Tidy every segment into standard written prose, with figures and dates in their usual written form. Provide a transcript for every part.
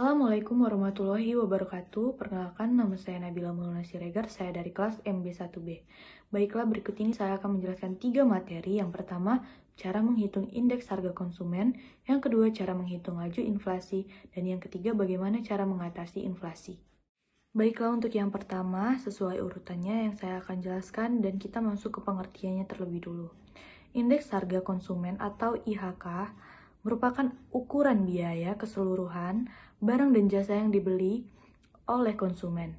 Assalamualaikum warahmatullahi wabarakatuh. Perkenalkan, nama saya Nabila Maulana Siregar, saya dari kelas MB1B. Baiklah, berikut ini saya akan menjelaskan 3 materi. Yang pertama, cara menghitung indeks harga konsumen. Yang kedua, cara menghitung laju inflasi. Dan yang ketiga, bagaimana cara mengatasi inflasi. Baiklah, untuk yang pertama, sesuai urutannya yang saya akan jelaskan dan kita masuk ke pengertiannya terlebih dulu. Indeks harga konsumen atau IHK merupakan ukuran biaya keseluruhan barang dan jasa yang dibeli oleh konsumen.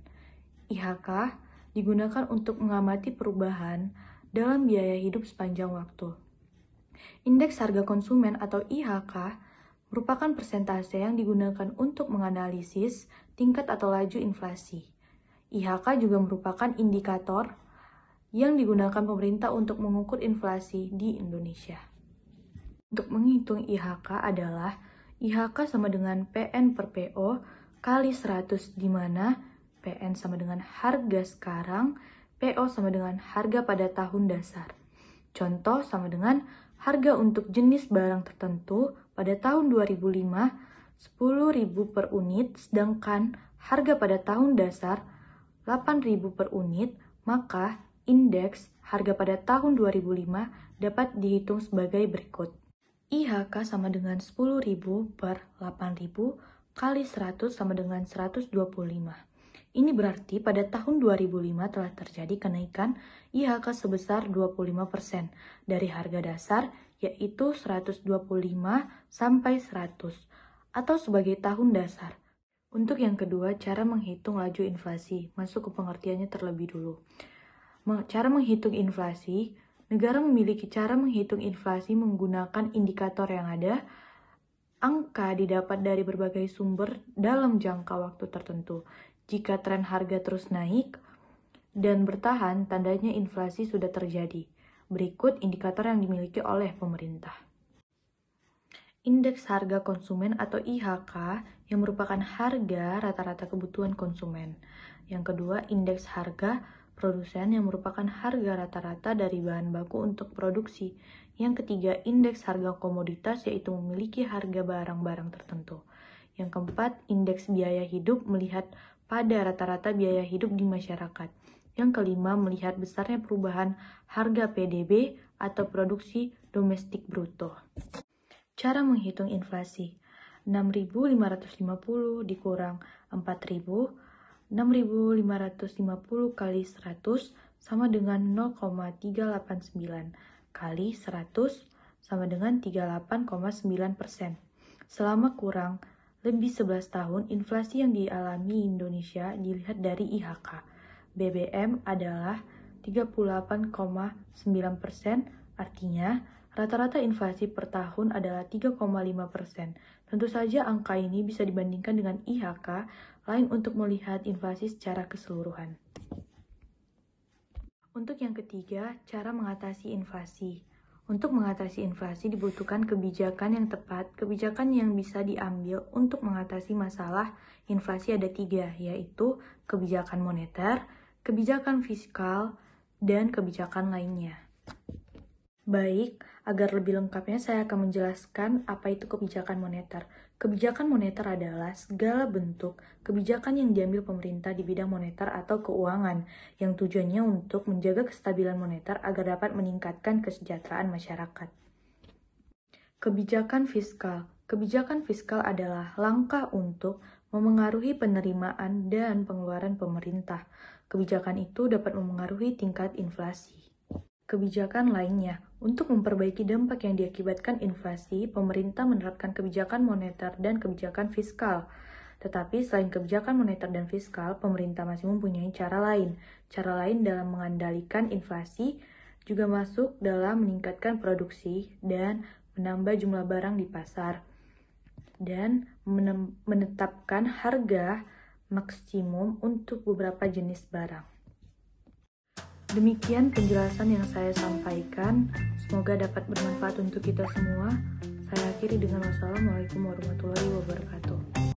IHK digunakan untuk mengamati perubahan dalam biaya hidup sepanjang waktu. Indeks harga konsumen atau IHK merupakan persentase yang digunakan untuk menganalisis tingkat atau laju inflasi. IHK juga merupakan indikator yang digunakan pemerintah untuk mengukur inflasi di Indonesia. Untuk menghitung IHK adalah IHK sama dengan PN per PO kali 100, di mana PN sama dengan harga sekarang, PO sama dengan harga pada tahun dasar. Contoh sama dengan harga untuk jenis barang tertentu pada tahun 2005 10.000 per unit, sedangkan harga pada tahun dasar 8.000 per unit, maka indeks harga pada tahun 2005 dapat dihitung sebagai berikut. IHK sama dengan 10.000 per 8.000 kali 100 sama dengan 125. Ini berarti pada tahun 2005 telah terjadi kenaikan IHK sebesar 25% dari harga dasar, yaitu 125 sampai 100, atau sebagai tahun dasar. Untuk yang kedua, cara menghitung laju inflasi. Masuk ke pengertiannya terlebih dulu. Cara menghitung inflasi, negara memiliki cara menghitung inflasi menggunakan indikator yang ada. Angka didapat dari berbagai sumber dalam jangka waktu tertentu. Jika tren harga terus naik dan bertahan, tandanya inflasi sudah terjadi. Berikut indikator yang dimiliki oleh pemerintah. Indeks harga konsumen atau IHK yang merupakan harga rata-rata kebutuhan konsumen. Yang kedua, indeks harga produsen yang merupakan harga rata-rata dari bahan baku untuk produksi. Yang ketiga, indeks harga komoditas yaitu memiliki harga barang-barang tertentu. Yang keempat, indeks biaya hidup melihat pada rata-rata biaya hidup di masyarakat. Yang kelima, melihat besarnya perubahan harga PDB atau produksi domestik bruto. Cara menghitung inflasi. 6.550 dikurang 4.000, 6.550 kali 100 sama dengan 0,389 kali 100 sama dengan 38,9%. Selama kurang lebih 11 tahun, inflasi yang dialami Indonesia dilihat dari IHK. BBM adalah 38,9%, artinya rata-rata inflasi per tahun adalah 3,5%. Tentu saja angka ini bisa dibandingkan dengan IHK lain untuk melihat inflasi secara keseluruhan. Untuk yang ketiga, cara mengatasi inflasi. Untuk mengatasi inflasi dibutuhkan kebijakan yang tepat. Kebijakan yang bisa diambil untuk mengatasi masalah inflasi ada 3, yaitu kebijakan moneter, kebijakan fiskal, dan kebijakan lainnya. Baik, agar lebih lengkapnya saya akan menjelaskan apa itu kebijakan moneter. Kebijakan moneter adalah segala bentuk kebijakan yang diambil pemerintah di bidang moneter atau keuangan yang tujuannya untuk menjaga kestabilan moneter agar dapat meningkatkan kesejahteraan masyarakat. Kebijakan fiskal. Kebijakan fiskal adalah langkah untuk memengaruhi penerimaan dan pengeluaran pemerintah. Kebijakan itu dapat memengaruhi tingkat inflasi. Kebijakan lainnya. Untuk memperbaiki dampak yang diakibatkan inflasi, pemerintah menerapkan kebijakan moneter dan kebijakan fiskal. Tetapi selain kebijakan moneter dan fiskal, pemerintah masih mempunyai cara lain. Cara lain dalam mengendalikan inflasi juga masuk dalam meningkatkan produksi dan menambah jumlah barang di pasar, dan menetapkan harga maksimum untuk beberapa jenis barang. Demikian penjelasan yang saya sampaikan, semoga dapat bermanfaat untuk kita semua. Saya akhiri dengan wassalamualaikum warahmatullahi wabarakatuh.